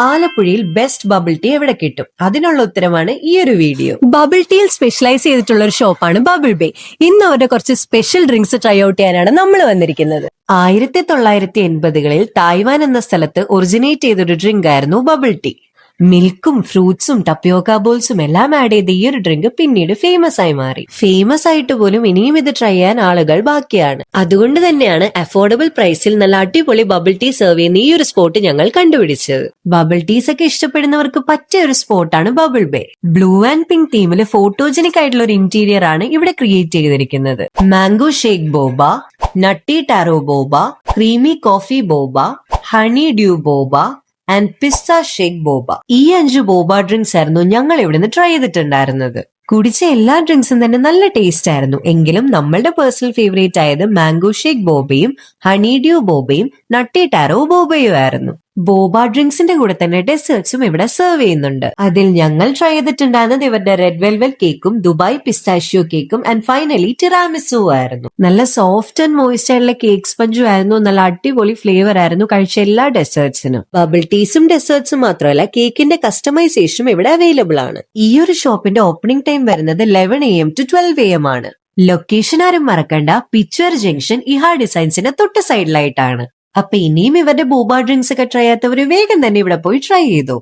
ആലപ്പുഴയിൽ best bubble tea എവിടെ കിട്ടും? അതിനുള്ള ഉത്തരമാണ് ഈ ഒരു വീഡിയോ. ബബിൾ ടീയിൽ സ്പെഷ്യലൈസ് ചെയ്തിട്ടുള്ള ഒരു ഷോപ്പാണ് ബബിൾ ബേ. ഇന്ന് അവരുടെ കുറച്ച് സ്പെഷ്യൽ ഡ്രിങ്ക്സ് ട്രൈ ഔട്ട് ചെയ്യാനാണ് നമ്മൾ വന്നിരിക്കുന്നത്. 1980കളിൽ തായ്വാൻ എന്ന സ്ഥലത്ത് ഒറിജിനേറ്റ് ചെയ്തൊരു ഡ്രിങ്ക് ആയിരുന്നു ബബിൾ ടീ. മിൽക്കും ഫ്രൂട്ട്സും ടപ്പിയോക്ക ബോൾസും എല്ലാം ആഡ് ചെയ്ത ഈ ഒരു ഡ്രിങ്ക് പിന്നീട് ഫേമസ് ആയി മാറി. ഫേമസ് ആയിട്ട് പോലും ഇനിയും ഇത് ട്രൈ ചെയ്യാൻ ആളുകൾ ബാക്കിയാണ്. അതുകൊണ്ട് തന്നെയാണ് അഫോർഡബിൾ പ്രൈസിൽ നല്ല അടിപൊളി ബബിൾ ടീ സെർവ് ചെയ്യുന്ന ഈ ഒരു സ്പോട്ട് ഞങ്ങൾ കണ്ടുപിടിച്ചത്. ബബിൾ ടീസ് ഒക്കെ ഇഷ്ടപ്പെടുന്നവർക്ക് പറ്റിയ ഒരു സ്പോട്ടാണ് bubble bay. Blue and pink തീമിൽ ഫോട്ടോജനിക് ആയിട്ടുള്ള ഒരു ഇന്റീരിയർ ആണ് ഇവിടെ ക്രിയേറ്റ് ചെയ്തിരിക്കുന്നത്. Mango shake boba, nutty taro boba, creamy coffee boba, honeydew boba and pista shake boba. ഈ 5 ബോബ ഡ്രിങ്ക്സ് ആയിരുന്നു ഞങ്ങൾ ഇവിടുന്ന് ട്രൈ ചെയ്തിട്ടുണ്ടായിരുന്നത്. കുടിച്ച എല്ലാ ഡ്രിങ്ക്സും തന്നെ നല്ല ടേസ്റ്റ് ആയിരുന്നു. എങ്കിലും നമ്മളുടെ പേഴ്സണൽ ഫേവറേറ്റ് ആയത് മാംഗോ ഷേക്ക് ബോബയും ഹണി ഡ്യൂ ബോബയും നട്ടി ടാരോ ബോബയും ആയിരുന്നു. ബോബ ഡ്രിങ്ക്സിന്റെ കൂടെ തന്നെ ഡെസേർട്സും ഇവിടെ സെർവ് ചെയ്യുന്നുണ്ട്. അതിൽ ഞങ്ങൾ ട്രൈ ചെയ്തിട്ടുണ്ടായിരുന്നത് ഇവരുടെ റെഡ് വെൽവെറ്റ് കേക്കും ദുബായ് പിസ്താഷ്യോ കേക്കും ആൻഡ് ഫൈനലി ടിറാമിസു ആയിരുന്നു. നല്ല സോഫ്റ്റ് ആൻഡ് മോയിസ്റ്റ് ആയിട്ടുള്ള കേക്ക് സ്പഞ്ചും ആയിരുന്നു. നല്ല അടിപൊളി ഫ്ലേവർ ആയിരുന്നു കഴിച്ച എല്ലാ ഡെസേർട്സിനും. ബബിൾ ടീസും ഡെസേർട്സും മാത്രമല്ല കേക്കിന്റെ കസ്റ്റമൈസേഷനും ഇവിടെ അവൈലബിൾ ആണ്. ഈ ഒരു ഷോപ്പിന്റെ ഓപ്പണിംഗ് ടൈം വരുന്നത് 11 AM to 12 AM ആണ്. ലൊക്കേഷൻ ആരും മറക്കണ്ട, പിക്ചർ ജംഗ്ഷൻ ഇഹാ ഡിസൈൻസിന്റെ തൊട്ട് സൈഡിലായിട്ടാണ്. അപ്പൊ ഇനിയും ഇവരുടെ ബോബ ഡ്രിങ്ക്സ് ഒക്കെ ട്രൈ ചെയ്യാത്തവര് വേഗം തന്നെ ഇവിടെ പോയി ട്രൈ ചെയ്തു.